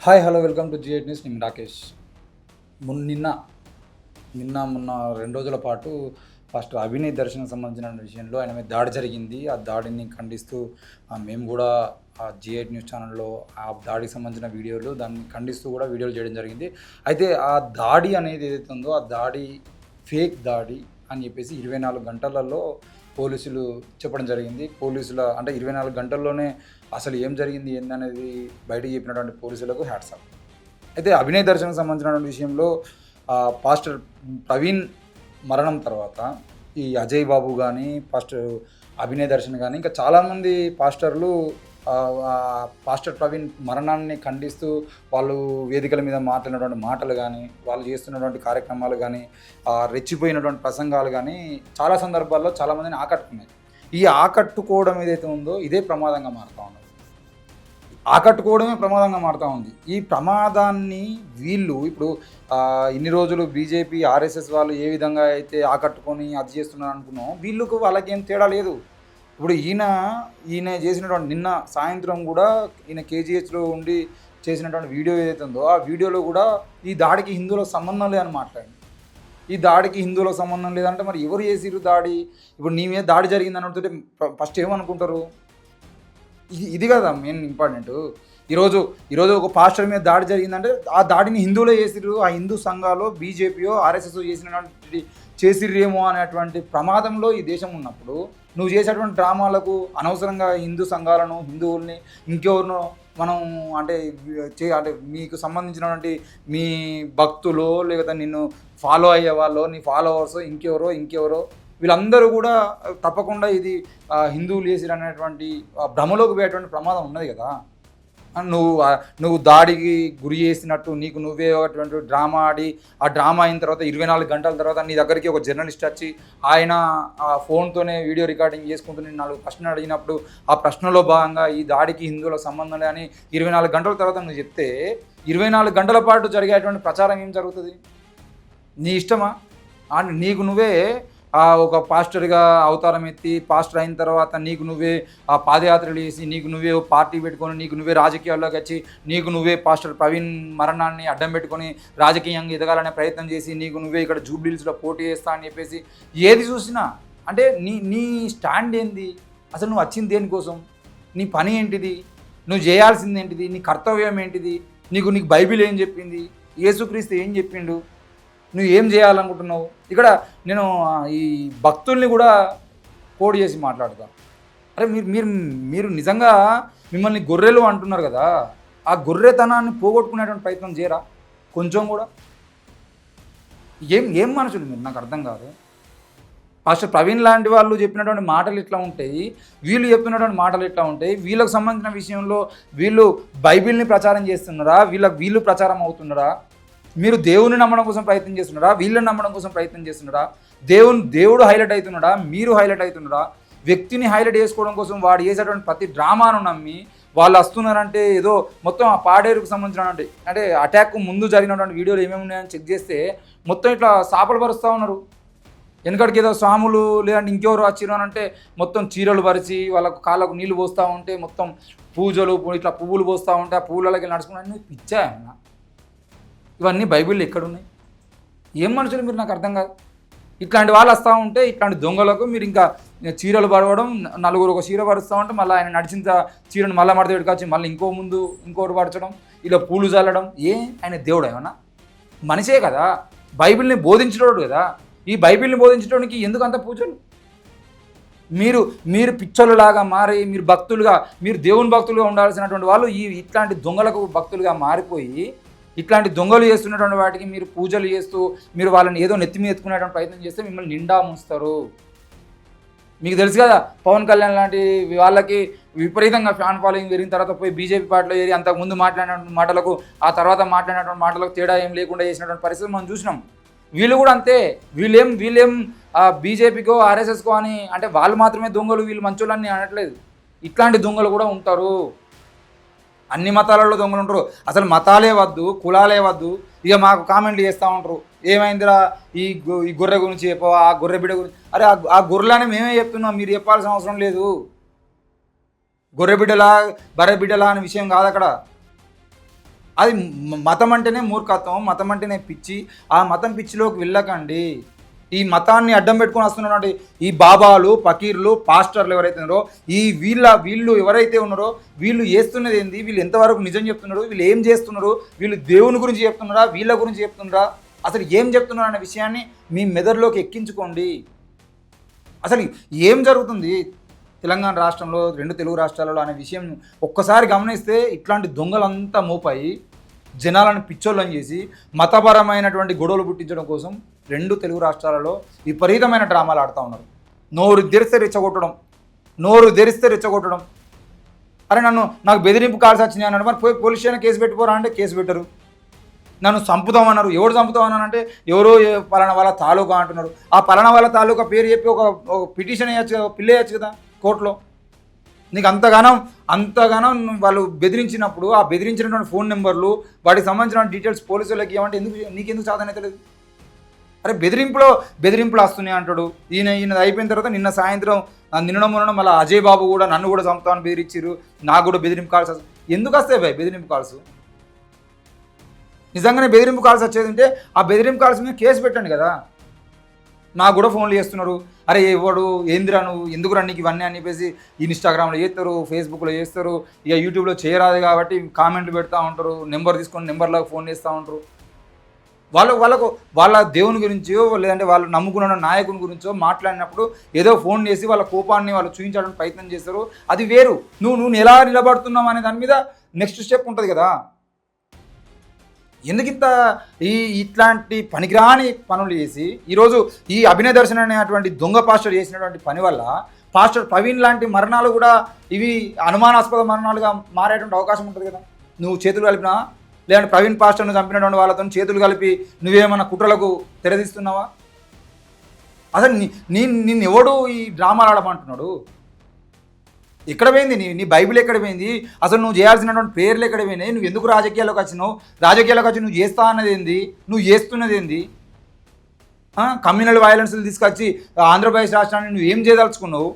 Hi hello welcome to G8 news. నేను రాకేష్. నిన్న నిన్న మొన్న 2 రోజుల పాటు పాస్టర్ అభినయ్ దర్శనం సంబంధించిన విషయంలో ఆయన మీద దాడి జరిగింది. ఆ దాడిని ఖండిస్తూ మేము కూడా G8 న్యూస్ ఛానల్లో ఆ దాడికి సంబంధించిన వీడియోలు దాన్ని ఖండిస్తూ కూడా వీడియోలు చేయడం జరిగింది. అయితే ఆ దాడి అనేది ఏదైతే ఉందో ఆ దాడి ఫేక్ దాడి అని చెప్పేసి 24 గంటలలో పోలీసులు చెప్పడం జరిగింది. అంటే 24 గంటల్లోనే అసలు ఏం జరిగింది ఏందనేది బయటకు చెప్పినటువంటి పోలీసులకు హ్యాట్స్ ఆఫ్. అయితే అభినయ్ దర్శనం సంబంధించినటువంటి విషయంలో పాస్టర్ ప్రవీణ్ మరణం తర్వాత ఈ అజయ్ బాబు కానీ పాస్టర్ అభినయ్ దర్శన్ కానీ ఇంకా చాలామంది పాస్టర్లు పాస్టర్ ప్రవీణ్ మరణాన్ని ఖండిస్తూ వాళ్ళు వేదికల మీద మాట్లాడినటువంటి మాటలు కానీ వాళ్ళు చేస్తున్నటువంటి కార్యక్రమాలు కానీ రెచ్చిపోయినటువంటి ప్రసంగాలు కానీ చాలా సందర్భాల్లో చాలామందిని ఆకట్టుకున్నాయి. ఈ ఆకట్టుకోవడం ఏదైతే ఉందో ఇదే ప్రమాదంగా మారుతూ ఉన్నది. ఆకట్టుకోవడమే ప్రమాదంగా మారుతూ ఉంది. ఈ ప్రమాదాన్ని వీళ్ళు ఇప్పుడు ఇన్ని రోజులు బీజేపీ ఆర్ఎస్ఎస్ వాళ్ళు ఏ విధంగా అయితే ఆకట్టుకొని అది చేస్తున్నారు అనుకున్నాం, వాళ్ళకేం తేడా లేదు. ఇప్పుడు ఈయన చేసినటువంటి నిన్న సాయంత్రం కూడా ఈయన కేజీహెచ్లో ఉండి చేసినటువంటి వీడియో ఏదైతే ఉందో ఆ వీడియోలో కూడా ఈ దాడికి హిందువులకు సంబంధం లేదని మాట్లాడింది. ఈ దాడికి హిందువులకు సంబంధం లేదంటే మరి ఎవరు చేసిరు దాడి? ఇప్పుడు నీ మీద దాడి జరిగిందని అనుకుంటే ఫస్ట్ ఏమనుకుంటారు? ఇది కదా మెయిన్ ఇంపార్టెంట్. ఈరోజు ఒక పాస్టర్ మీద దాడి జరిగిందంటే ఆ దాడిని హిందువులే చేసిర్రు, ఆ హిందూ సంఘాలు బీజేపీయో ఆర్ఎస్ఎస్ చేసిర్రేమో అనేటువంటి ప్రమాదంలో ఈ దేశం ఉన్నప్పుడు నువ్వు చేసేటువంటి డ్రామాలకు అనవసరంగా హిందూ సంఘాలను హిందువుల్ని ఇంకెవరినో మనం అంటే మీకు సంబంధించినటువంటి మీ భక్తులు లేకపోతే నిన్ను ఫాలో అయ్యే వాళ్ళు నీ ఫాలోవర్స్ ఇంకెవరో వీళ్ళందరూ కూడా తప్పకుండా ఇది హిందువులు చేసిరు అనేటువంటి భ్రమలోకి పోయేటువంటి ప్రమాదం ఉన్నది కదా. నువ్వు దాడికి గురి చేసినట్టు నీకు నువ్వే అటువంటి డ్రామా ఆడి ఆ డ్రామా అయిన తర్వాత 24 గంటల తర్వాత నీ దగ్గరికి ఒక జర్నలిస్ట్ వచ్చి ఆయన ఆ ఫోన్తోనే వీడియో రికార్డింగ్ చేసుకుంటూ నేను 4 ప్రశ్నలు అడిగినప్పుడు ఆ ప్రశ్నలో భాగంగా ఈ దాడికి హిందువుల సంబంధం లేని 24 గంటల తర్వాత నువ్వు చెప్తే 24 గంటల పాటు జరిగేటువంటి ప్రచారం ఏం జరుగుతుంది? నీ ఇష్టమా? నీకు నువ్వే ఒక పాస్టర్గా అవతారం ఎత్తి పాస్టర్ అయిన తర్వాత నీకు నువ్వే పాదయాత్రలు చేసి నీకు నువ్వే పార్టీ పెట్టుకొని నీకు నువ్వే రాజకీయాల్లోకి వచ్చి నీకు నువ్వే పాస్టర్ ప్రవీణ్ మరణాన్ని అడ్డం పెట్టుకొని రాజకీయంగా ఎదగాలనే ప్రయత్నం చేసి నీకు నువ్వే ఇక్కడ జూబ్లీహిల్స్లో పోటీ చేస్తా అని చెప్పేసి ఏది చూసినా అంటే నీ స్టాండ్ ఏంది? అసలు నువ్వు వచ్చింది దేనికోసం? నీ పని ఏంటిది? నువ్వు చేయాల్సింది ఏంటిది? నీ కర్తవ్యం ఏంటిది? నీకు బైబిల్ ఏం చెప్పింది? యేసుక్రీస్తు ఏం చెప్పిండు? నువ్వు ఏం చేయాలనుకుంటున్నావు? ఇక్కడ నేను ఈ భక్తుల్ని కూడా కోడ్ చేసి మాట్లాడతాను. అరే మీరు నిజంగా మిమ్మల్ని గొర్రెలు అంటున్నారు కదా, ఆ గొర్రెతనాన్ని పోగొట్టుకునేటువంటి ప్రయత్నం చేయరా కొంచెం కూడా? ఏం మనుషులు మీరు? నాకు అర్థం కాదు. పాస్టర్ ప్రవీణ్ లాంటి వాళ్ళు చెప్పినటువంటి మాటలు ఇట్లా ఉంటాయి, వీళ్ళు చెప్పినటువంటి మాటలు ఇట్లా ఉంటాయి. వీళ్ళకు సంబంధించిన విషయంలో వీళ్ళు బైబిల్ని ప్రచారం చేస్తున్నారా? వీళ్ళు ప్రచారం అవుతున్నారా? మీరు దేవుని నమ్మడం కోసం ప్రయత్నం చేస్తున్నారా? వీళ్ళని నమ్మడం కోసం ప్రయత్నం చేస్తున్నారా? దేవుడు హైలైట్ అవుతున్నాడా? మీరు హైలైట్ అవుతున్నారా? వ్యక్తిని హైలైట్ చేసుకోవడం కోసం వాడు చేసేటువంటి ప్రతి డ్రామాను నమ్మి వాళ్ళు వస్తున్నారంటే ఏదో మొత్తం ఆ పాడేరుకు సంబంధించినటువంటి అంటే అటాక్ ముందు జరిగినటువంటి వీడియోలు ఏమేమి ఉన్నాయని చెక్ చేస్తే మొత్తం ఇట్లా సాపలు పరుస్తూ ఉన్నారు. వెనకడికి ఏదో స్వాములు లేదంటే ఇంకెవరు వచ్చిరు అని అంటే మొత్తం చీరలు పరిచి వాళ్ళకు కాళ్ళకు నీళ్లు పోస్తూ ఉంటే మొత్తం పూజలు ఇట్లా పువ్వులు పోస్తూ ఉంటే ఆ పువ్వులకి నడుచుకున్నా పిచ్చా ఏమన్నా? ఇవన్నీ బైబిల్లో ఎక్కడున్నాయి? ఏం మనుషులు మీరు? నాకు అర్థం కాదు. ఇట్లాంటి వాళ్ళు వస్తూ ఉంటే ఇట్లాంటి దొంగలకు మీరు ఇంకా చీరలు పడవడం, నలుగురు ఒక చీర పరుస్తూ ఉంటే మళ్ళీ ఆయన నడిచిన చీరను మళ్ళీ మడత పెట్టుకొచ్చి మళ్ళీ ఇంకోటి పరచడం, ఇలా పూలు చల్లడం. ఆయన దేవుడు ఏమన్నా? మనిషే కదా, బైబిల్ని బోధించేటోడు కదా. ఈ బైబిల్ని బోధించడానికి ఎందుకు అంత పూజలు? మీరు పిచ్చోళ్ళలాగా మారి మీరు దేవుని భక్తులుగా ఉండాల్సినటువంటి వాళ్ళు ఇట్లాంటి దొంగలకు భక్తులుగా మారిపోయి ఇట్లాంటి దొంగలు చేస్తున్నటువంటి వాటికి మీరు పూజలు చేస్తూ మీరు వాళ్ళని ఏదో నెత్తి మీద ఎత్తుకునేటువంటి ప్రయత్నం చేస్తే మిమ్మల్ని నిండా ముంచుతారు. మీకు తెలుసు కదా, పవన్ కళ్యాణ్ లాంటి వాళ్ళకి విపరీతంగా ఫ్యాన్ ఫాలోయింగ్ పెరిగిన తర్వాత పోయి బీజేపీ పార్టీలో ఏరి అంతకుముందు మాట్లాడినటువంటి మాటలకు ఆ తర్వాత మాట్లాడినటువంటి మాటలకు తేడా ఏం లేకుండా చేసినటువంటి పరిస్థితి మనం చూసినాం. వీళ్ళు కూడా అంతే. వీళ్ళేం బీజేపీకో ఆర్ఎస్ఎస్కో అని అంటే వాళ్ళు మాత్రమే దొంగలు వీళ్ళు మంచోళ్ళని అనట్లేదు. ఇట్లాంటి దొంగలు కూడా ఉంటారు. అన్ని మతాలలో దొంగలు ఉంటారు. అసలు మతాలే వద్దు, కులాలే వద్దు, ఇక మాకు కామెంట్లు చేస్తూ ఉంటారు. ఏమైందిరా ఈ గొర్రె గురించి చెప్పవా, ఆ గొర్రె బిడ్డ గురించి? అరే ఆ గొర్రెలని మేమే చెప్తున్నాం, మీరు చెప్పాల్సిన అవసరం లేదు. గొర్రె బిడ్డలా బర్రె బిడ్డలా అనే విషయం కాదు అక్కడ. అది మతం అంటేనే మూర్ఖత్వం, మతం అంటేనే పిచ్చి. ఆ మతం పిచ్చిలోకి వెళ్ళకండి. ఈ మతాన్ని అడ్డం పెట్టుకొని వస్తున్నటువంటి ఈ బాబాలు, ఫకీర్లు, పాస్టర్లు ఎవరైతే ఉన్నారో, ఈ వీళ్ళు ఎవరైతే ఉన్నారో వీళ్ళు చేస్తున్నది ఏంది, వీళ్ళు ఎంతవరకు నిజం చెప్తున్నారు, వీళ్ళు ఏం చేస్తున్నారు, వీళ్ళు దేవుని గురించి చెప్తున్నారా, వీళ్ళ గురించి చెప్తున్నారా, అసలు ఏం చెప్తున్నారు అనే విషయాన్ని మీ మెదడులోకి ఎక్కించుకోండి. అసలు ఏం జరుగుతుంది తెలంగాణ రాష్ట్రంలో, 2 తెలుగు రాష్ట్రాలలో అనే విషయం ఒక్కసారి గమనిస్తే ఇట్లాంటి దొంగలంతా మోపాయి జనాలను పిచ్చోళ్ళని చేసి మతపరమైనటువంటి గొడవలు పుట్టించడం కోసం 2 తెలుగు రాష్ట్రాలలో విపరీతమైన డ్రామాలు ఆడుతూ ఉన్నారు. నోరు తెరిస్తే రెచ్చగొట్టడం. అరే నాకు బెదిరింపు కాల్స్ వచ్చినాయి అన్నాడు. మరి పోలీస్ స్టేషన్ కేసు పెట్టిపోరా అంటే కేసు పెట్టరు. నన్ను చంపుతామన్నారు. ఎవరు చంపుతామన్నారంటే ఎవరో పలానా వాళ్ళ తాలూకా అంటున్నారు. ఆ పలానా వాళ్ళ తాలూకా పేరు చెప్పి ఒక పిటిషన్ వేయచ్చు కదా, పిల్ల వేయచ్చు కదా కోర్టులో. నీకు అంతగానం వాళ్ళు బెదిరించినప్పుడు ఆ బెదిరించినటువంటి ఫోన్ నెంబర్లు, వాటికి సంబంధించిన డీటెయిల్స్ పోలీసు వాళ్ళకి ఇవ్వమంటే నీకెందుకు సాధన అయితే లేదు? అరే బెదిరింపులు వస్తున్నాయి అంటాడు. ఈయన అయిపోయిన తర్వాత నిన్న సాయంత్రం మొన్న మళ్ళీ అజయ్ బాబు కూడా నన్ను కూడా చంపుతామని బెదిరించారు, నాకు కూడా బెదిరింపు కాల్స్ ఎందుకు వస్తాయి భయ్ బెదిరింపు కాల్స్? నిజంగానే బెదిరింపు కాల్స్ వచ్చేది ఉంటే ఆ బెదిరింపు కాల్స్ మీద కేసు పెట్టండి కదా. నాకు కూడా ఫోన్లు చేస్తున్నారు, అరే ఎవడు ఏందిరా నువ్వు ఎందుకురా నీకు ఇవన్నీ అని చెప్పేసి ఇన్స్టాగ్రామ్లో చేస్తారు, ఫేస్బుక్లో చేస్తారు, ఇక యూట్యూబ్లో చేయరాదు కాబట్టి కామెంట్లు పెడతా ఉంటారు, నెంబర్ తీసుకొని నెంబర్లకు ఫోన్ చేస్తూ ఉంటారు. వాళ్ళ దేవుని గురించో లేదంటే వాళ్ళు నమ్ముకున్న నాయకుని గురించో మాట్లాడినప్పుడు ఏదో ఫోన్ చేసి వాళ్ళ కోపాన్ని వాళ్ళు చూపించడానికి ప్రయత్నం చేస్తారు. అది వేరు. నువ్వు ఎలా నిలబడుతున్నావు అనే దాని మీద నెక్స్ట్ స్టెప్ ఉంటుంది కదా. ఎందుకింత ఇట్లాంటి పనికిరాని పనులు చేసి ఈరోజు ఈ అభినయ దర్శన్ అనేటువంటి దొంగ పాస్టర్ చేసినటువంటి పని వల్ల పాస్టర్ ప్రవీణ్ లాంటి మరణాలు కూడా ఇవి అనుమానాస్పద మరణాలుగా మారేటువంటి అవకాశం ఉంటుంది కదా. నువ్వు చేతులు కలిపినా లేదంటే ప్రవీణ్ పాస్టర్ను చంపినటువంటి వాళ్ళతో చేతులు కలిపి నువ్వేమన్నా కుట్రలకు తెరదీస్తున్నావా? అసలు నిన్ను ఎవడు ఈ డ్రామాలు ఆడమంటున్నాడు? ఎక్కడ పోయింది నీ బైబిల్? ఎక్కడ పోయింది? అసలు నువ్వు చేయాల్సినటువంటి పేర్లు ఎక్కడ పోయినాయి? నువ్వు ఎందుకు రాజకీయాల్లోకి వచ్చినావు? రాజకీయాల్లోకి వచ్చి నువ్వు చేస్తా అన్నది ఏంది? నువ్వు చేస్తున్నది ఏంది? కమ్యూనల్ వైలెన్స్లు తీసుకొచ్చి ఆంధ్రప్రదేశ్ రాష్ట్రాన్ని నువ్వు ఏం చేయదలుచుకున్నావు?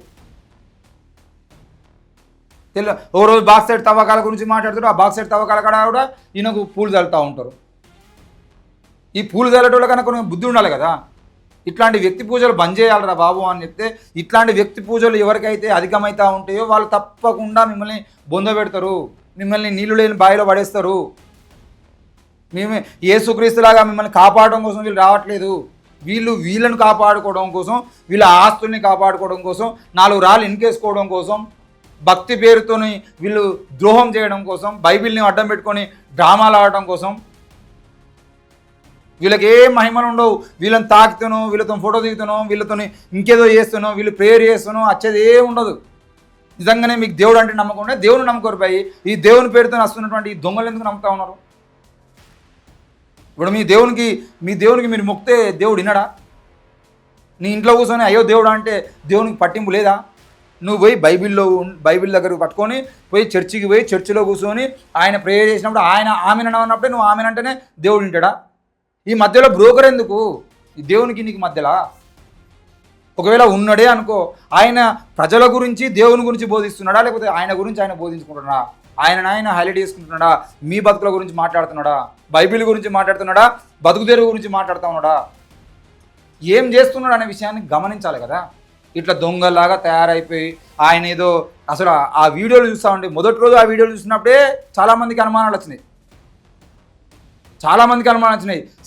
ఓ రోజు బాక్స్ సైడ్ తవ్వకాల గురించి మాట్లాడుతారు, ఆ బాక్స్ సైడ్ తవ్వకాల కాడ కూడా ఈయనకు పూలు చల్లుతూ ఉంటారు. ఈ పూలు చల్లటోళ్ళ కనుక కొంచెం బుద్ధి ఉండాలి కదా. ఇట్లాంటి వ్యక్తి పూజలు బంద్ చేయాలరా బాబు అని చెప్తే, ఇట్లాంటి వ్యక్తి పూజలు ఎవరికైతే అధికమవుతూ ఉంటాయో వాళ్ళు తప్పకుండా మిమ్మల్ని బొందబెడతారు, మిమ్మల్ని నీళ్లు లేని బావిలో పడేస్తారు. యేసుక్రీస్తులాగా మిమ్మల్ని కాపాడడం కోసం వీళ్ళు రావట్లేదు. వీళ్ళను కాపాడుకోవడం కోసం, వీళ్ళ ఆస్తుల్ని కాపాడుకోవడం కోసం, 4 రాళ్ళు ఎన్కేసుకోవడం కోసం, భక్తి పేరుతోని వీళ్ళు ద్రోహం చేయడం కోసం, బైబిల్ని అడ్డం పెట్టుకొని డ్రామాలు ఆడటం కోసం. వీళ్ళకి ఏ మహిమలు ఉండవు. వీళ్ళని తాకుతానో, వీళ్ళతో ఫోటో దిగుతానో, వీళ్ళతో ఇంకేదో చేస్తానో, వీళ్ళు ప్రేయర్ చేస్తానో వచ్చేది ఏం ఉండదు. నిజంగానే మీకు దేవుడు అంటే నమ్మకం ఉంటే దేవుని నమ్మకోరు పోయి ఈ దేవుని పేరుతో వస్తున్నటువంటి ఈ దొంగలు ఎందుకు నమ్ముతా ఉన్నారు? ఇప్పుడు మీ దేవునికి మీరు మొక్కితే దేవుడు వినడా? నీ ఇంట్లో కూర్చొని అయ్యో దేవుడు అంటే దేవునికి పట్టింపు లేదా? నువ్వు పోయి బైబిల్ దగ్గరకు పట్టుకొని పోయి చర్చికి పోయి చర్చిలో కూర్చొని ఆయన ప్రేయర్ చేసినప్పుడు ఆమెను అన్నప్పుడే నువ్వు ఆమెనంటేనే దేవుడు వింటాడా? ఈ మధ్యలో బ్రోకర్ ఎందుకు? ఈ దేవునికి నీకు మధ్యలో ఒకవేళ ఉన్నాడే అనుకో, ఆయన ప్రజల గురించి దేవుని గురించి బోధిస్తున్నాడా, లేకపోతే ఆయన గురించి ఆయన బోధించుకుంటున్నాడా? ఆయన హైలైట్ చేసుకుంటున్నాడా? మీ బతుకుల గురించి మాట్లాడుతున్నాడా? బైబిల్ గురించి మాట్లాడుతున్నాడా? బతుకు తెరువు గురించి మాట్లాడుతూ ఉన్నాడా? ఏం చేస్తున్నాడు అనే విషయాన్ని గమనించాలి కదా. ఇట్లా దొంగలాగా తయారైపోయి ఆయన ఏదో అసలు ఆ వీడియోలు చూస్తూ ఉంటే మొదటి రోజు ఆ వీడియోలు చూసినప్పుడే చాలామందికి అనుమానాలు వచ్చినాయి.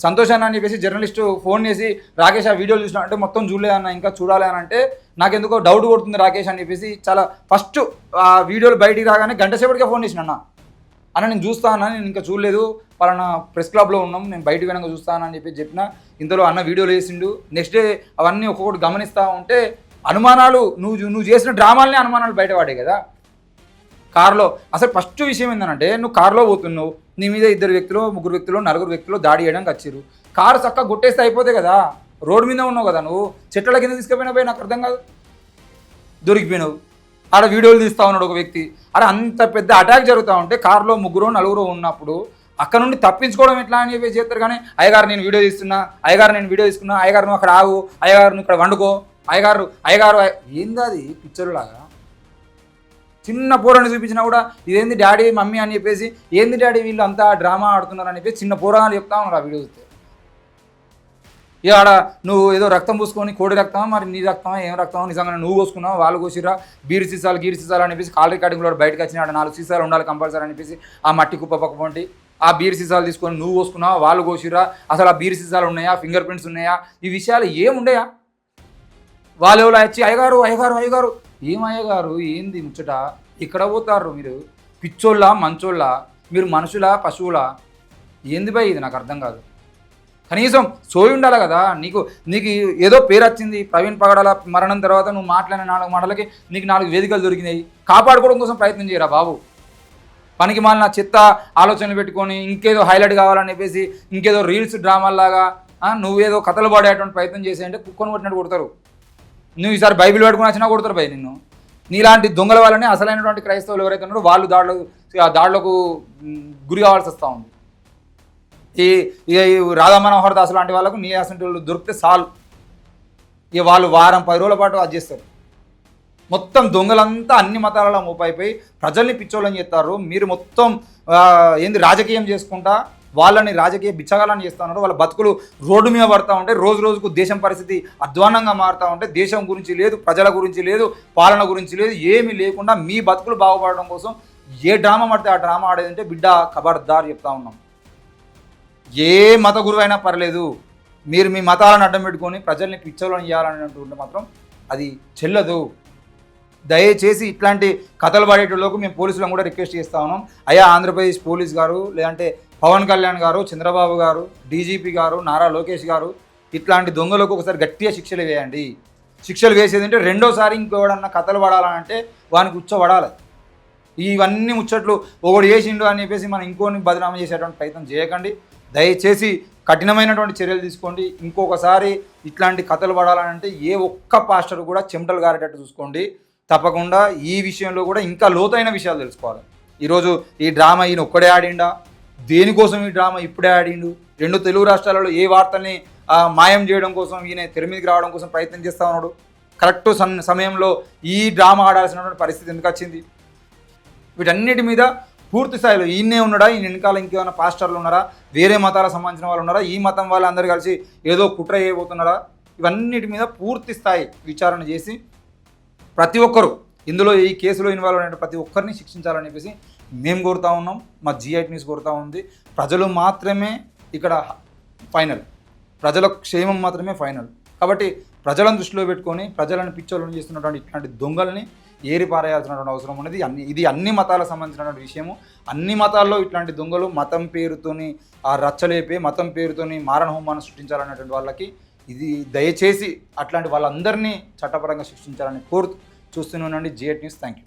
సంతోషాన్ని అని చెప్పేసి జర్నలిస్టు ఫోన్ చేసి రాకేష్ ఆ వీడియోలు చూసినా అంటే మొత్తం చూడలేదన్న, ఇంకా చూడాలి అని అంటే నాకెందుకో డౌట్ కొడుతుంది రాకేష్ అని చెప్పేసి చాలా ఫస్ట్ ఆ వీడియోలు బయటికి రాగానే గంట సేపటికే ఫోన్ చేసిన అన్న నేను చూస్తా అన్న, నేను ఇంకా చూడలేదు, పలానా ప్రెస్ క్లబ్లో ఉన్నాం, నేను బయటికి వెనక చూస్తానని చెప్పిన ఇంతలో అన్న వీడియోలు వేసిండు. నెక్స్ట్ డే అవన్నీ ఒక్కొక్కటి గమనిస్తూ ఉంటే అనుమానాలు, నువ్వు చేసిన డ్రామాలనే అనుమానాలు బయటపడాయి కదా. కారులో అసలు ఫస్ట్ విషయం ఏంటంటే, నువ్వు కారులో పోతున్నావు, నీ మీద 2 వ్యక్తులు 3 వ్యక్తులు 4 వ్యక్తులు దాడి చేయడానికి వచ్చారు. కారు చక్కగా కొట్టేస్తే అయిపోతే కదా. రోడ్డు మీద ఉన్నావు కదా, నువ్వు చెట్ల కింద తీసుకుపోయినా నాకు అర్థం కాదు. దొరికిపోయినావు. ఆడ వీడియోలు తీస్తూ ఉన్నాడు ఒక వ్యక్తి. అరే అంత పెద్ద అటాక్ జరుగుతూ ఉంటే కారులో 3 4 ఉన్నప్పుడు అక్కడ నుండి తప్పించుకోవడం ఎట్లా అని చెప్పేసి చేస్తారు. కానీ అయ్యగారు నేను వీడియో తీసుకున్నా, అయ్యగారు నువ్వు అక్కడ ఆగు, అయ్యగారు నువ్వు ఇక్కడ వండుకో, అయ్యగారు ఏంది అది పిక్చర్లాగా? చిన్న పోరాన్ని చూపించినా కూడా ఇదేంది డాడీ మమ్మీ అని చెప్పేసి ఏంది డాడీ వీళ్ళు అంతా డ్రామా ఆడుతున్నారు అని చెప్పేసి చిన్న పోరాలు చెప్తా ఉన్నారు ఆ వీడియో చూస్తే. ఇక ఆడ నువ్వు ఏదో రక్తం పూసుకొని కోడి రక్తమా మరి నీ రక్తమా ఏం రక్తమో నిజంగా నువ్వు కోసుకున్నావు వాళ్ళు కోసిరా గీరి సీసాలు అని చెప్పేసి కాల్ రికార్డింగ్లో బయటకు వచ్చిన 4 సీసాలు ఉండాలి కంపల్సరీ అని చెప్పేసి ఆ మట్టి కుప్ప పక్క పంటి ఆ బీర్ సీసాలు తీసుకొని నువ్వు కోసుకున్నావు వాళ్ళు కోసిరా అసలు ఆ బీర్ సీసాలు ఉన్నాయా ఫింగర్ ప్రింట్స్ ఉన్నాయా ఈ విషయాలు ఏముండయా వాళ్ళు ఎవరు వచ్చి అయ్యగారు ఏం అయ్యగారు ఏంది ముచ్చట ఇక్కడ పోతారు మీరు పిచ్చోళ్ళ మంచోళ్ళ మీరు మనుషులా పశువులా ఏంది భయ్ ఇది నాకు అర్థం కాదు. కనీసం సోయి ఉండాలి కదా నీకు ఏదో పేరు వచ్చింది ప్రవీణ్ పగడాల మరణం తర్వాత నువ్వు మాట్లాడిన 4 మాటలకి నీకు 4 వేదికలు దొరికినాయి కాపాడుకోవడం కోసం ప్రయత్నం చేయరా బాబు. పనికి మాలిన చెత్త ఆలోచనలు పెట్టుకొని ఇంకేదో హైలైట్ కావాలని చెప్పేసి ఇంకేదో రీల్స్ డ్రామాలాగా నువ్వేదో కథలు పడేటువంటి ప్రయత్నం చేసేయంటే కుక్కను కొట్టినట్టు కొడతారు. నువ్వు ఈసారి బైబిల్ పట్టుకుని వచ్చినా కొడతారు భయ్ నిన్ను. నీలాంటి దొంగల వల్లనే అసలైనటువంటి క్రైస్తవులు ఎవరైతే ఉన్నారో వాళ్ళు దాడులకు గురి కావాల్సి వస్తూ ఉంది. ఈ రాధా మనోహర్ దాస్ లాంటి వాళ్ళకు నీ అసంటి వాళ్ళు దొరికితే చాలు ఇక వాళ్ళు వారం 10 రోజుల పాటు అది చేస్తారు. మొత్తం దొంగలంతా అన్ని మతాలలో మోపైపోయి ప్రజల్ని పిచ్చోళ్ళని చేస్తారు. మీరు మొత్తం రాజకీయం చేసుకుంటా వాళ్ళని రాజకీయ బిచ్చగాలని చేస్తూ ఉన్నారు. వాళ్ళ బతుకులు రోడ్డు మీద పడుతూ ఉంటే రోజు రోజుకు దేశం పరిస్థితి అధ్వానంగా మారుతూ ఉంటే దేశం గురించి లేదు, ప్రజల గురించి లేదు, పాలన గురించి లేదు, ఏమీ లేకుండా మీ బతుకులు బాగుపడడం కోసం ఏ డ్రామా ఆడితే ఆ డ్రామా ఆడేదంటే బిడ్డ ఖబర్దార్ చెప్తా ఉన్నాం. ఏ మత గురువు అయినా పర్లేదు మీరు మీ మతాలను అడ్డం పెట్టుకొని ప్రజల్ని పిచ్చోళ్ళని చేయాలన్నట్టు మాత్రం అది చెల్లదు. దయచేసి ఇట్లాంటి కథలు పడేటోళ్ళకు మేము పోలీసులను కూడా రిక్వెస్ట్ చేస్తా ఉన్నాం. అయ్యా ఆంధ్రప్రదేశ్ పోలీస్ గారు లేదంటే పవన్ కళ్యాణ్ గారు, చంద్రబాబు గారు, డీజీపీ గారు, నారా లోకేష్ గారు ఇట్లాంటి దొంగలకు ఒకసారి గట్టిగా శిక్షలు వేయండి. శిక్షలు వేసేది అంటే రెండోసారి ఇంకోడన్నా కథలు పడాలంటే వానికి ఉచ్చబడాలి. ఇవన్నీ ముచ్చట్లు ఒకడు చేసిండు అని చెప్పేసి మనం ఇంకోని బదనామా చేసేటువంటి ప్రయత్నం చేయకండి. దయచేసి కఠినమైనటువంటి చర్యలు తీసుకోండి. ఇంకొకసారి ఇట్లాంటి కథలు పడాలంటే ఏ ఒక్క పాస్టర్ కూడా చెమటలు గారేటట్టు చూసుకోండి. తప్పకుండా ఈ విషయంలో కూడా ఇంకా లోతైన విషయాలు తెలుసుకోవాలి. ఈరోజు ఈ డ్రామా ఈయన ఒక్కడే ఆడిండా, దేనికోసం ఈ డ్రామా ఇప్పుడే ఆడిండు, 2 తెలుగు రాష్ట్రాలలో ఏ వార్తల్ని మాయం చేయడం కోసం ఈయన తెర మీదకి రావడం కోసం ప్రయత్నం చేస్తూ ఉన్నాడు. కరెక్ట్ సమయంలో ఈ డ్రామా ఆడాల్సినటువంటి పరిస్థితి ఎందుకు వచ్చింది? వీటన్నిటి మీద పూర్తి స్థాయిలో ఈయనే ఉన్నాడా, ఈయన వెనకాల ఇంకేమైనా పాస్టర్లు ఉన్నారా, వేరే మతాలకు సంబంధించిన వాళ్ళు ఉన్నారా, ఈ మతం వాళ్ళు అందరూ కలిసి ఏదో కుట్ర చేయబోతున్నారా, ఇవన్నిటి మీద పూర్తి స్థాయి విచారణ చేసి ప్రతి ఒక్కరు ఇందులో ఈ కేసులో ఇన్వాల్వ్ అయిన ప్రతి ఒక్కరిని శిక్షించాలని చెప్పేసి మేము కోరుతా ఉన్నాం. మా G8 న్యూస్ కోరుతా ఉంది. ప్రజలు మాత్రమే ఇక్కడ ఫైనల్, ప్రజల క్షేమం మాత్రమే ఫైనల్. కాబట్టి ప్రజలను దృష్టిలో పెట్టుకొని ప్రజలను పిచ్చోళ్ళని చేస్తున్నటువంటి ఇట్లాంటి దొంగల్ని ఏరి పారేయాల్సినటువంటి అవసరం ఉన్నది. ఇది అన్ని మతాలకు సంబంధించినటువంటి విషయము. అన్ని మతాల్లో ఇట్లాంటి దొంగలు మతం పేరుతోని రచ్చలేపే మతం పేరుతోని మారణ హోమాన్ని సృష్టించాలన్నటువంటి వాళ్ళకి ఇది దయచేసి అట్లాంటి వాళ్ళందరినీ చట్టపరంగా శిక్షించాలని కోరుతూ చూస్తూనే ఉండండి G8 న్యూస్. Thank you.